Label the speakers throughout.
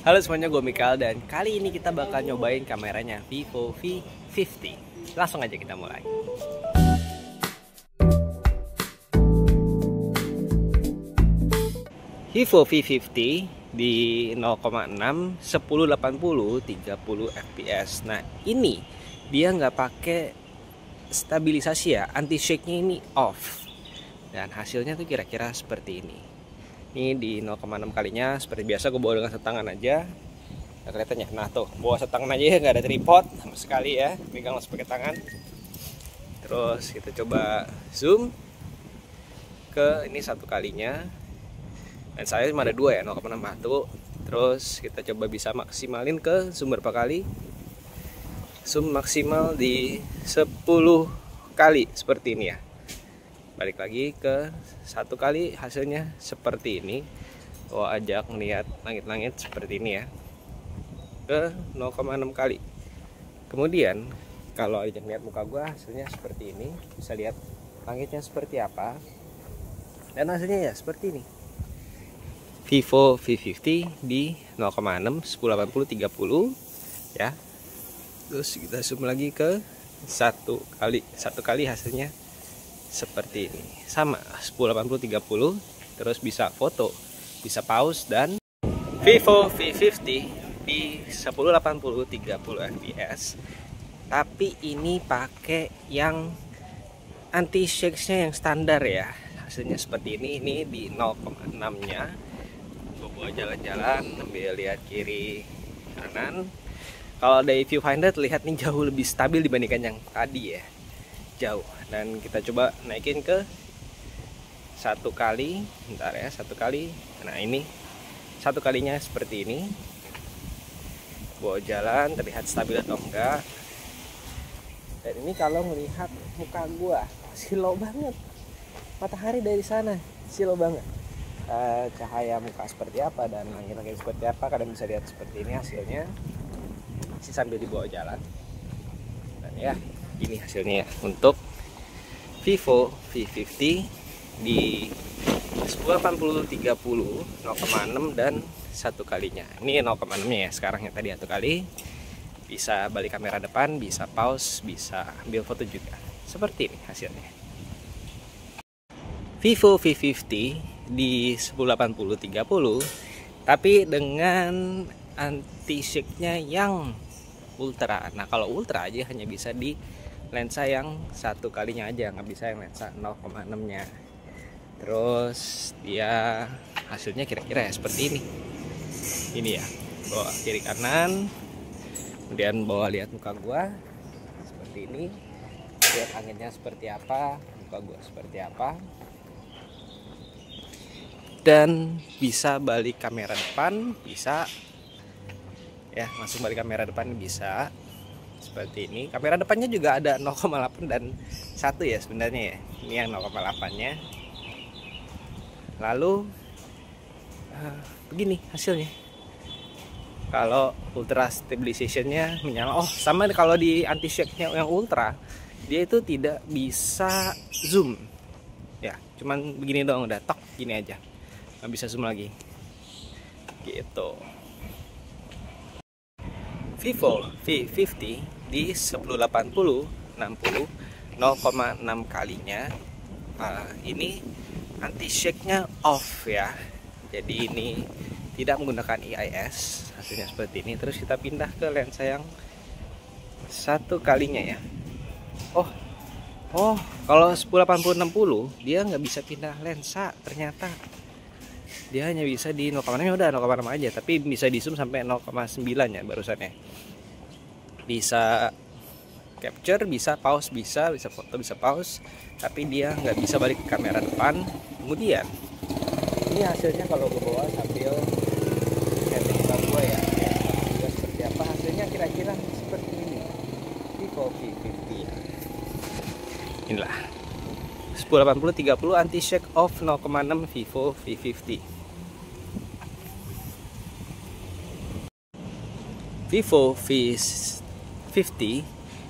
Speaker 1: Halo semuanya, gue Mikael dan kali ini kita bakal nyobain kameranya Vivo V50. Langsung aja kita mulai. Vivo V50 di 0,6 1080 30 fps. Nah ini dia nggak pakai stabilisasi ya, anti shake-nya ini off. Dan hasilnya tuh kira-kira seperti ini. Ini di 0,6 kalinya seperti biasa gue bawa dengan setangan aja. Nggak kelihatan ya. Nah tuh bawa setangan aja ya, nggak ada tripod sama sekali ya, pegang langsung pakai tangan. Terus kita coba zoom ke ini satu kalinya, dan saya cuma ada dua ya, 0,61. Terus kita coba bisa maksimalin ke zoom berapa kali. Zoom maksimal di 10 kali seperti ini ya. Balik lagi ke satu kali, hasilnya seperti ini. Ajak melihat langit-langit seperti ini ya, ke 0,6 kali. Kemudian kalau ajak lihat muka gua, hasilnya seperti ini. Bisa lihat langitnya seperti apa, dan hasilnya ya seperti ini. Vivo V50 di 0,6 1080 30 ya. Terus kita zoom lagi ke satu kali hasilnya seperti ini, sama 1080 30. Terus bisa foto, bisa pause, dan Vivo V50 di 1080 30 fps. Tapi ini pakai yang anti shake-nya yang standar ya. Hasilnya seperti ini. Ini di 0,6 nya. Bawa jalan-jalan sambil lihat kiri kanan. Kalau dari viewfinder terlihat nih jauh lebih stabil dibandingkan yang tadi ya, jauh. Dan kita coba naikin ke satu kali, bentar ya, satu kali. Nah ini satu kalinya seperti ini. Bawa jalan terlihat stabil atau enggak. Dan ini kalau melihat muka gua silau banget, matahari dari sana silau banget. Cahaya muka seperti apa dan langit-langit seperti apa, kalian bisa lihat seperti ini hasilnya. Masih sambil dibawa jalan. Dan ya ini hasilnya ya untuk Vivo V50 di 1080 30 0,6 dan satu kalinya. Ini 0,6 nya ya sekarang, yang tadi satu kali. Bisa balik kamera depan, bisa pause, bisa ambil foto juga. Seperti ini hasilnya. Vivo V50 di 1080 30 tapi dengan anti shake-nya yang ultra. Nah kalau ultra aja hanya bisa di lensa yang satu kalinya aja, nggak bisa yang lensa 0,6 nya. Terus dia hasilnya kira-kira ya seperti ini ya. Bawa kiri kanan, kemudian bawa lihat muka gua seperti ini, lihat anginnya seperti apa, muka gua seperti apa, dan bisa balik kamera depan, bisa ya, langsung balik kamera depan bisa seperti ini. Kamera depannya juga ada 0,8 dan 1 ya sebenarnya ya. Ini yang 0,8 nya. Lalu begini hasilnya. Kalau ultra stabilization-nya menyala. Sama kalau di anti shake-nya yang ultra, dia itu tidak bisa zoom. Ya, cuman begini doang, udah tok gini aja. Nggak bisa zoom lagi. Gitu. Vivo V50 di 1080 60 0,6 kalinya. Ini anti shake-nya off ya. Jadi ini tidak menggunakan IIS. Hasilnya seperti ini. Terus kita pindah ke lensa yang satu kalinya ya. Kalau 1080 60 dia nggak bisa pindah lensa ternyata. Dia hanya bisa di 0,6 nya, udah 0,6 aja, tapi bisa di zoom sampai 0,9 ya barusannya. Bisa capture, bisa pause, bisa foto, bisa pause, tapi dia nggak bisa balik ke kamera depan. Kemudian ini hasilnya kalau gue bawa sambil lihat muka gue ya, seperti apa hasilnya kira-kira seperti ini. Vivo V50 inilah 1080 30 anti shake off 0,6 Vivo V50. Vivo V50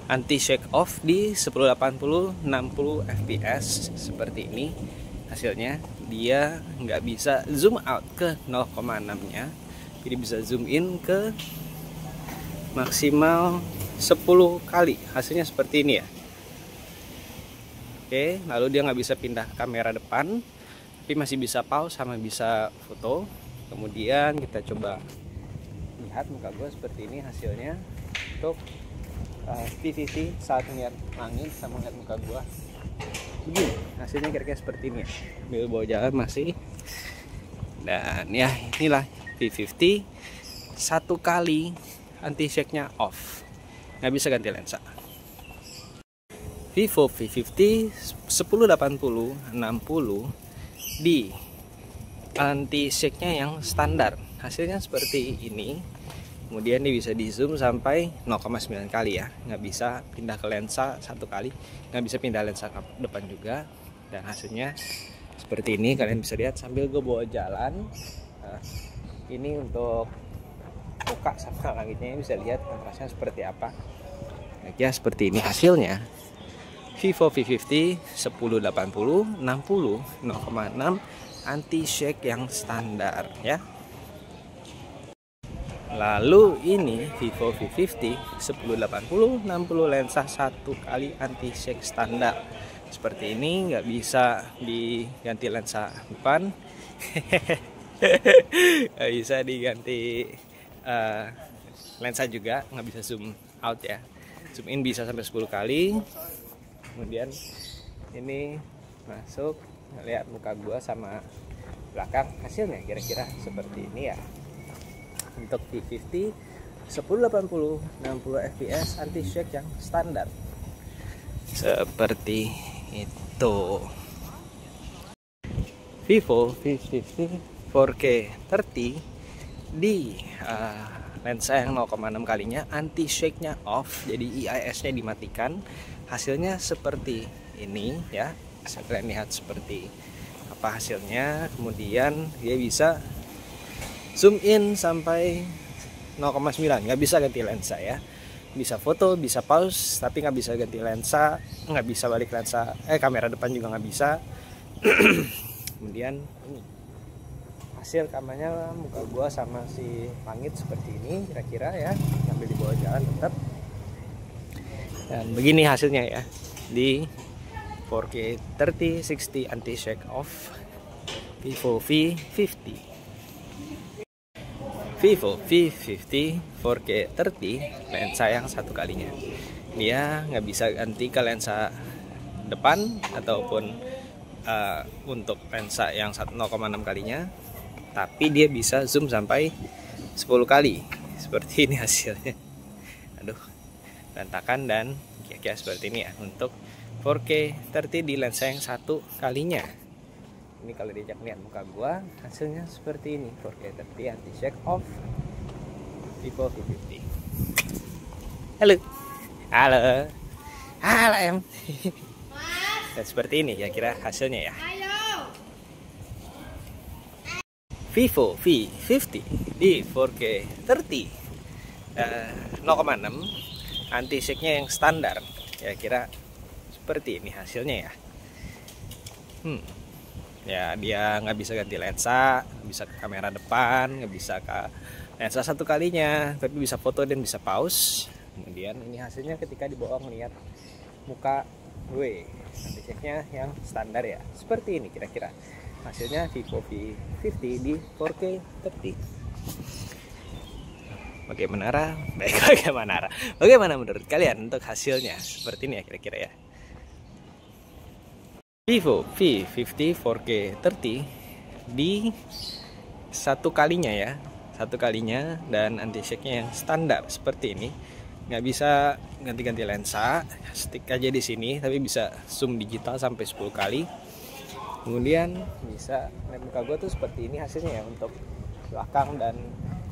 Speaker 1: anti shake off di 1080 60 fps seperti ini hasilnya. Dia nggak bisa zoom out ke 0,6 nya, Jadi bisa zoom in ke maksimal 10 kali, hasilnya seperti ini ya. Oke, lalu dia nggak bisa pindah kamera depan, tapi masih bisa pause sama bisa foto. Kemudian kita coba lihat muka gue seperti ini hasilnya untuk PVV saat ngeliat langit sama ngeliat muka gue. Begini hasilnya kira-kira seperti ini ya. Sambil bawa jalan masih. Dan ya inilah V50 satu kali anti shake-nya off, nggak bisa ganti lensa. Vivo V50 1080 60 di anti shake-nya yang standar, hasilnya seperti ini. Kemudian dia bisa di zoom sampai 0,9 kali ya, nggak bisa pindah ke lensa satu kali, nggak bisa pindah lensa ke depan juga. Dan hasilnya seperti ini, kalian bisa lihat sambil gue bawa jalan. Nah, ini untuk muka sama langitnya, bisa lihat kontrasnya seperti apa. Nah, ya seperti ini hasilnya. Vivo V50 1080 60 0,6 anti shake yang standar ya. Lalu ini Vivo V50 1080 60 lensa satu kali anti shake standar. Seperti ini, nggak bisa diganti lensa depan. Nggak bisa diganti lensa juga, nggak bisa zoom out ya. Zoom in bisa sampai 10 kali. Kemudian ini masuk, lihat muka gua sama belakang, hasilnya kira-kira seperti ini ya. Untuk V50 1080 60 fps anti shake yang standar seperti itu. Vivo V50 4K 30 di lensa yang 0,6 kalinya, anti shake-nya off, jadi IIS-nya dimatikan. Hasilnya seperti ini ya, bisa kalian lihat seperti apa hasilnya. Kemudian dia bisa zoom in sampai 0,9, nggak bisa ganti lensa ya. Bisa foto, bisa pause, tapi nggak bisa ganti lensa, nggak bisa balik lensa, kamera depan juga nggak bisa. Kemudian ini hasil kameranya muka gua sama si langit seperti ini kira-kira ya, sambil dibawa jalan tetap. Dan begini hasilnya ya di 4K 30 60 anti shake off Vivo V50. Vivo V50 4K 30 lensa yang satu kalinya, dia nggak bisa ganti ke lensa depan ataupun untuk lensa yang 0,6 kalinya, tapi dia bisa zoom sampai 10 kali. Seperti ini hasilnya. Aduh, berantakan dan kira-kira seperti ini ya untuk 4K 30 di lensa yang satu kalinya. Ini kalau diajak lihat muka gua, hasilnya seperti ini. 4K 30 anti shake off Vivo V50. Halo. Halo. Halo em. Dan seperti ini ya kira hasilnya ya. Vivo V50 di 4K 30 0,6 anti shake-nya yang standar. Kira-kira seperti ini hasilnya ya. Ya dia nggak bisa ganti lensa, nggak bisa ke kamera depan, nggak bisa ke lensa satu kalinya, tapi bisa foto dan bisa pause. Kemudian ini hasilnya ketika dibawa ngeliat muka gue, anti shake-nya yang standar ya. Seperti ini kira-kira hasilnya Vivo V50 di 4K 30. Bagaimana menurut kalian untuk hasilnya? Seperti ini ya kira-kira ya. Vivo V50 4K 30 di satu kalinya ya, dan anti shake-nya yang standar seperti ini. Nggak bisa ganti-ganti lensa, stick aja di sini, tapi bisa zoom digital sampai 10 kali. Kemudian bisa lihat muka gue tuh seperti ini hasilnya ya. Untuk belakang dan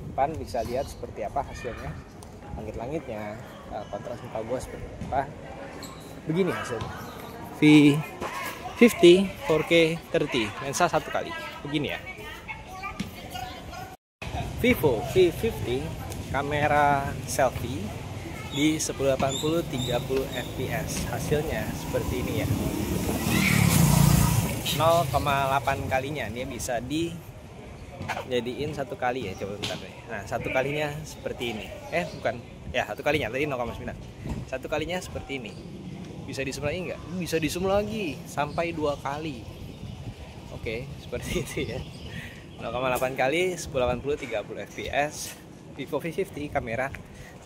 Speaker 1: depan bisa lihat seperti apa hasilnya, langit-langitnya, kontras muka gue seperti apa. Begini hasilnya V50 4K 30 lensa satu kali, begini ya. Vivo V50 kamera selfie di 1080 30 fps, hasilnya seperti ini ya. 0,8 kalinya dia bisa di jadiin 1 kali ya, coba bentar deh. Nah, 1 kalinya seperti ini. Bukan, ya 1 kalinya tadi 0,9. 1 kalinya seperti ini. Bisa di zoom lagi nggak? Bisa di zoom lagi sampai 2 kali. Oke, seperti itu ya. 0,8 kali 1080 30 fps. Vivo V50 kamera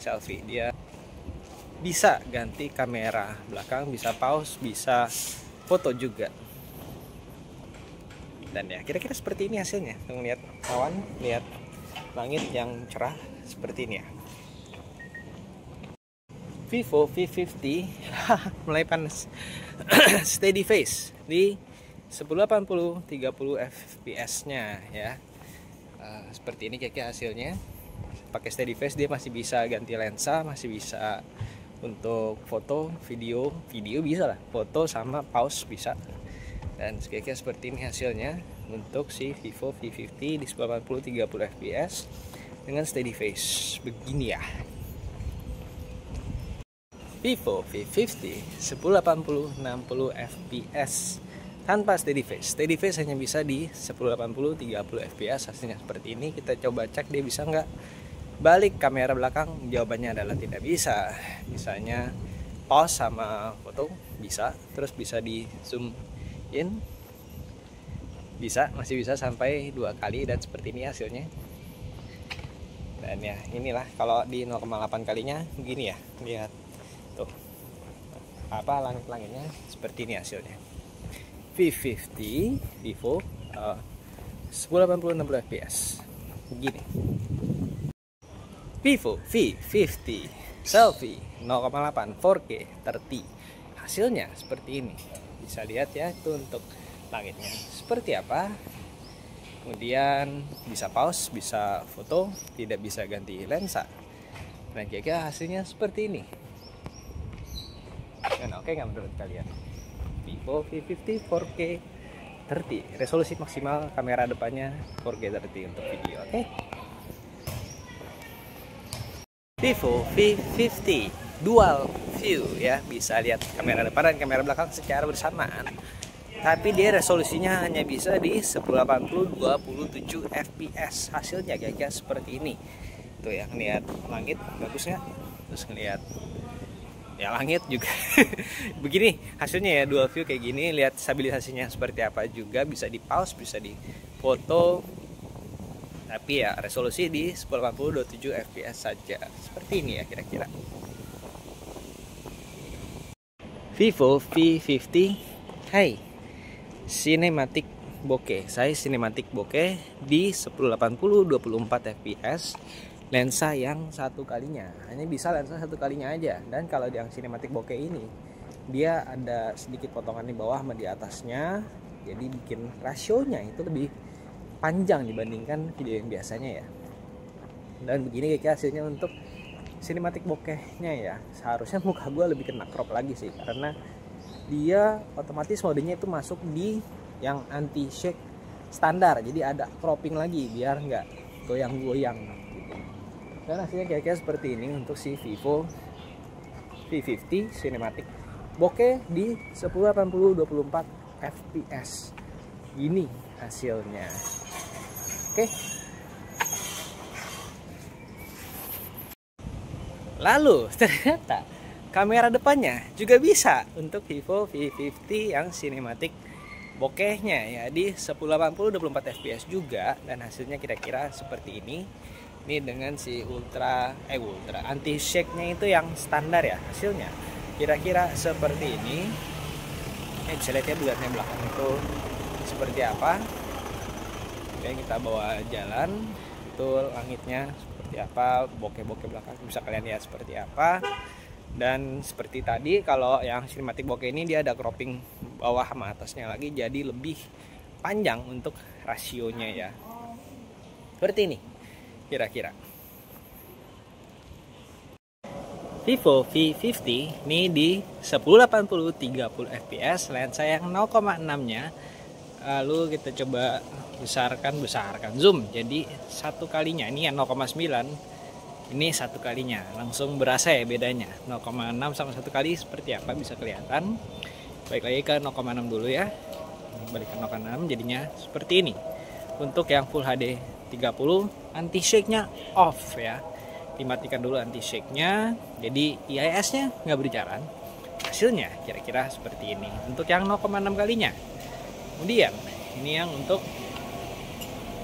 Speaker 1: selfie. Dia bisa ganti kamera belakang, bisa pause, bisa foto juga. Dan ya kira-kira seperti ini hasilnya. Lihat awan, lihat langit yang cerah seperti ini ya. Vivo V50 mulai panas. Steady face di 1080 30 fps nya ya. Seperti ini kayak hasilnya. Pakai steady face dia masih bisa ganti lensa, masih bisa untuk foto, video bisa lah, foto sama pause bisa. Dan kayaknya seperti ini hasilnya untuk si Vivo V50 di 1080 30 fps dengan steady face begini ya. Vivo V50 1080 60 fps tanpa steady face. Steady face hanya bisa di 1080 30 fps. Hasilnya seperti ini. Kita coba cek dia bisa nggak balik kamera belakang. Jawabannya adalah tidak bisa. Misalnya pause sama foto bisa, terus bisa di zoom in bisa, masih bisa sampai 2 kali. Dan seperti ini hasilnya. Dan ya inilah kalau di 0,8 kalinya begini ya, lihat tuh apa langit-langitnya seperti ini hasilnya. V50 Vivo 1080 60 fps begini. Vivo V50 selfie 0,8 4K 30 hasilnya seperti ini. Bisa lihat ya itu untuk langitnya seperti apa. Kemudian bisa pause, bisa foto, tidak bisa ganti lensa. Dan kira-kira hasilnya seperti ini. Dan oke nggak menurut kalian? Vivo V50 4K 30 resolusi maksimal kamera depannya 4K 30 untuk video. Oke. Vivo V50 dual view ya, bisa lihat kamera depan dan kamera belakang secara bersamaan. Tapi dia resolusinya hanya bisa di 1080 27 fps. Hasilnya kayak seperti ini. Tuh ya, ngeliat langit bagus nggak? Terus ngeliat ya langit juga begini hasilnya ya, dual view kayak gini. Lihat stabilisasinya seperti apa juga, bisa di pause, bisa di foto. Tapi ya resolusi di 1080 27 fps saja. Seperti ini ya kira-kira. Vivo V50 Cinematic Bokeh. Saya Cinematic Bokeh di 1080 24 fps. Lensa yang 1 kalinya. Hanya bisa lensa 1 kalinya aja. Dan kalau yang Cinematic Bokeh ini dia ada sedikit potongan di bawah sama di atasnya. Jadi bikin rasionya itu lebih panjang dibandingkan video yang biasanya ya. Dan begini kayak hasilnya untuk Cinematic Bokehnya ya. Seharusnya muka gue lebih kena crop lagi sih, karena dia otomatis modenya itu masuk di yang anti shake standar. Jadi ada cropping lagi biar nggak goyang-goyang gitu. Dan hasilnya kayak seperti ini untuk si Vivo V50 Cinematic Bokeh di 1080 24 fps. Ini hasilnya. Oke. Lalu ternyata kamera depannya juga bisa untuk Vivo V50 yang Cinematic Bokehnya ya di 1080 24 fps juga. Dan hasilnya kira-kira seperti ini. Ini dengan si ultra anti shake-nya itu yang standar ya. Hasilnya kira-kira seperti ini. Bisa lihat ya bulatnya belakang itu seperti apa. Oke, kita bawa jalan. Itu langitnya seperti apa, bokeh-bokeh belakang bisa kalian lihat seperti apa. Dan seperti tadi kalau yang Cinematic Bokeh ini dia ada cropping bawah sama atasnya lagi, jadi lebih panjang untuk rasionya ya. Seperti ini kira-kira. Vivo V50 ini di 1080 30 fps, lensa yang 0,6 nya. Lalu kita coba besarkan zoom, jadi 1 kalinya ini yang 0,9, ini 1 kalinya langsung berasa ya bedanya. 0,6 sama 1 kali seperti apa bisa kelihatan. Balik lagi ke 0,6 dulu ya, balik ke 0,6 jadinya seperti ini. untuk yang Full HD 30 anti shake-nya off ya. Dimatikan dulu anti shake-nya, jadi IIS-nya nggak berjalan. Hasilnya kira-kira seperti ini untuk yang 0,6 kalinya. Kemudian ini yang untuk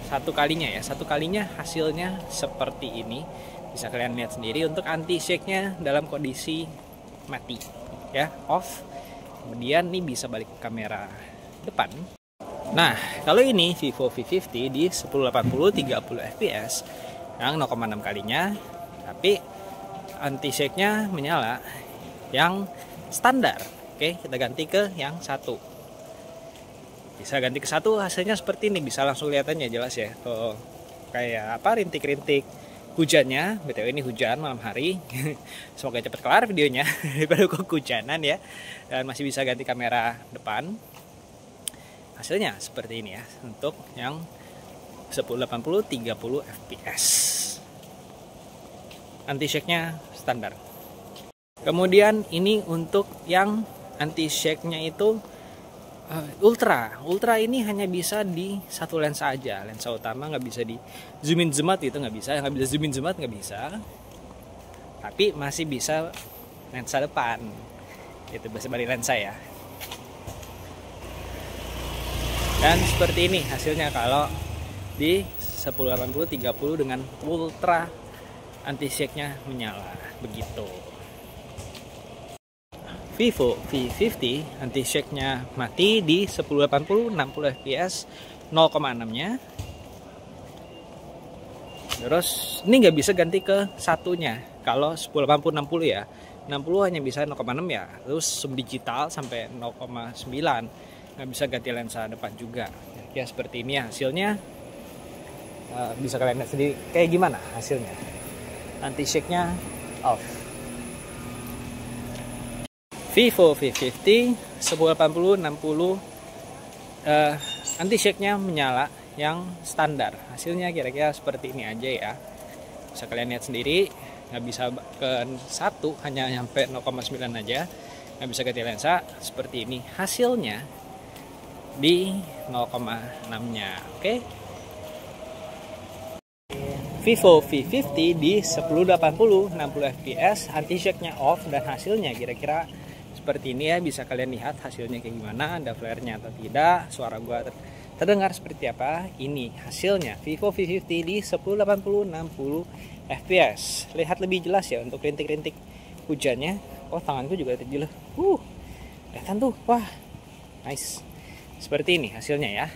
Speaker 1: 1 kalinya ya, 1 kalinya hasilnya seperti ini. Bisa kalian lihat sendiri untuk anti shake-nya dalam kondisi mati ya, off. Kemudian ini bisa balik ke kamera depan. Nah, kalau ini Vivo V50 di 1080 30 fps yang 0,6 kalinya, tapi anti shake-nya menyala yang standar. Oke, kita ganti ke yang 1. Bisa ganti ke 1, hasilnya seperti ini. Bisa langsung kelihatannya jelas ya. Tuh, kayak apa, rintik-rintik hujannya. BTW ini hujan malam hari. Semoga cepat kelar videonya daripada kehujanan ya. Dan masih bisa ganti kamera depan. Hasilnya seperti ini ya untuk yang 1080 30 fps. Anti shake-nya standar. Kemudian ini untuk yang anti shake-nya itu ultra. Ultra ini hanya bisa di satu lensa aja, lensa utama, nggak bisa di zoom in zoom out itu nggak bisa, nggak bisa zoom in zoom out nggak bisa. Tapi masih bisa lensa depan. Itu bisa balik lensa ya. Dan seperti ini hasilnya kalau di 1080 30 dengan ultra anti shake-nya menyala begitu. Vivo V50 anti shake-nya mati di 1080 60 fps 0,6-nya. Terus ini nggak bisa ganti ke satunya. Kalau 1080 60 ya, 60 hanya bisa 0,6 ya. Terus zoom digital sampai 0,9. Nggak bisa ganti lensa depan juga ya, seperti ini ya hasilnya. Bisa kalian lihat sendiri kayak gimana hasilnya. Anti shake-nya off. Vivo V50 1080 60 anti shake-nya menyala yang standar. Hasilnya kira-kira seperti ini aja ya. Bisa kalian lihat sendiri, nggak bisa ke 1, hanya sampai 0,9 aja. Nggak bisa ganti lensa, seperti ini hasilnya di 0,6-nya. Oke. Vivo V50 di 1080 60 fps anti shake-nya off dan hasilnya kira-kira seperti ini ya. Bisa kalian lihat hasilnya kayak gimana, ada flare-nya atau tidak, suara gua terdengar seperti apa. Ini hasilnya Vivo V50 di 1080 60 fps. Lihat lebih jelas ya untuk rintik-rintik hujannya. Oh, tanganku juga terjelas. Kelihatan tuh. Wah. Nice. Seperti ini hasilnya ya.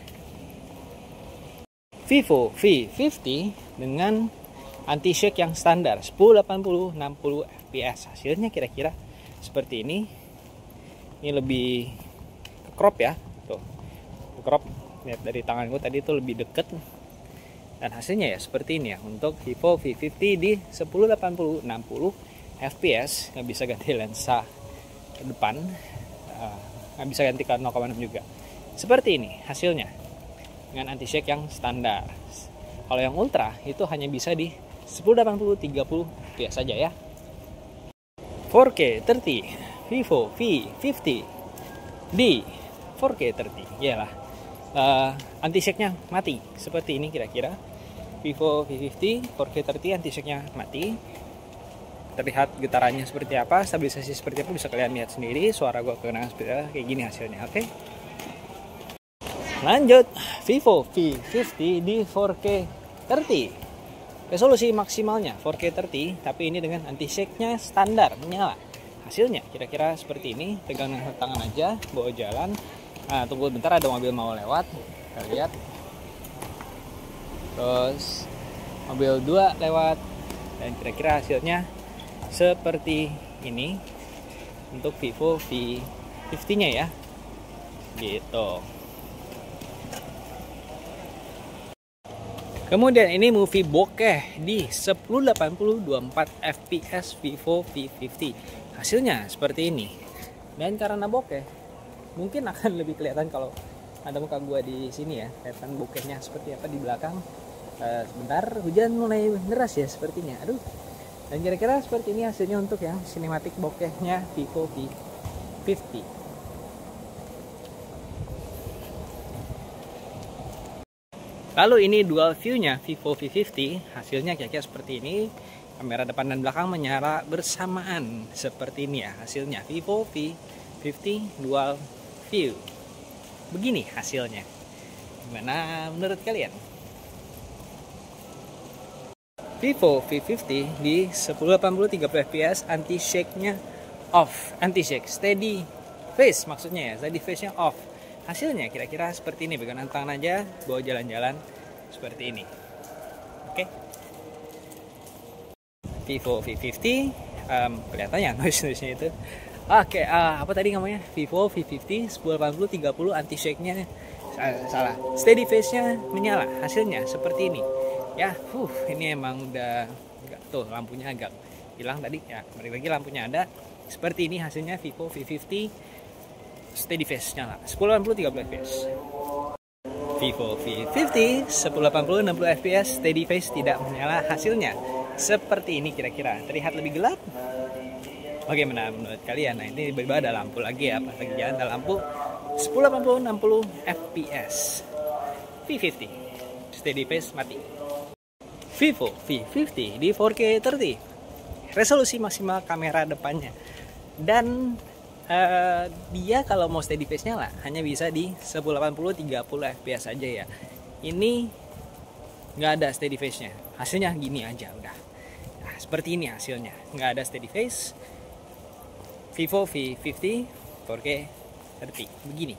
Speaker 1: Vivo V50 dengan anti shake yang standar 1080 60 fps. Hasilnya kira-kira seperti ini. Ini lebih crop ya. Tuh. Crop. Lihat dari tanganku tadi itu lebih deket. Dan hasilnya ya seperti ini ya untuk Vivo V50 di 1080 60 fps. Nggak bisa ganti lensa ke depan. Nggak bisa ganti ke 0,6 juga. Seperti ini hasilnya dengan anti shake yang standar. Kalau yang ultra itu hanya bisa di 1080 30 fps saja ya. 4K 30 Vivo V50 di 4K 30 iyalah. Anti shake-nya mati seperti ini kira-kira. Vivo V50 4K 30 anti shake-nya mati. Terlihat getarannya seperti apa, stabilisasi seperti apa bisa kalian lihat sendiri. Suara gua kena seperti apa, kayak gini hasilnya. Oke. Lanjut, Vivo V50 di 4K 30. Resolusi maksimalnya 4K 30, tapi ini dengan anti shake-nya standar menyala. Hasilnya kira-kira seperti ini. Pegang dengan tangan aja, bawa jalan. Nah, tunggu bentar, ada mobil mau lewat. Kita lihat. Terus mobil 2 lewat. Dan kira-kira hasilnya seperti ini untuk Vivo V50-nya ya. Gitu. Kemudian ini movie bokeh di 1080 24 fps Vivo V50. Hasilnya seperti ini. Dan karena bokeh, mungkin akan lebih kelihatan kalau ada muka gua di sini ya. Kelihatan bokehnya seperti apa di belakang. Sebentar, hujan mulai deras ya sepertinya. Aduh. Dan kira-kira seperti ini hasilnya untuk yang sinematik bokehnya Vivo V50.
Speaker 2: Lalu ini dual view-nya Vivo V50, hasilnya kira-kira seperti ini. Kamera depan dan belakang menyala bersamaan seperti ini ya hasilnya, Vivo V50 dual view. Begini hasilnya. Gimana menurut kalian? Vivo V50 di 1080 30 fps, anti shake-nya off, anti shake, steady face maksudnya ya, steady face-nya off. Hasilnya kira-kira seperti ini, pegangan tangan aja, bawa jalan-jalan seperti ini. Oke. Vivo V50, kelihatannya noise-nya itu. Oke, apa tadi namanya? Vivo V50 1080 30 anti shake-nya salah. Steady face-nya menyala. Hasilnya seperti ini. Ya, ini emang udah tuh lampunya agak hilang tadi ya. Balik lagi lampunya ada. Seperti ini hasilnya Vivo V50 steady face nyala 1080 30 fps. Vivo V50 1080 60 fps steady face tidak menyala, hasilnya seperti ini kira-kira. Terlihat lebih gelap. Bagaimana menurut kalian? Nah, ini tiba-tiba ada lampu lagi ya, pas lagi jalan ada lampu 1080 60 fps. V50 steady face mati. Vivo V50 di 4K 30, resolusi maksimal kamera depannya, dan dia kalau mau steady face nyala hanya bisa di 1080 30 fps aja ya. Ini nggak ada steady face nya, hasilnya gini aja udah. Nah, seperti ini hasilnya, nggak ada steady face Vivo V50 4K 30 begini.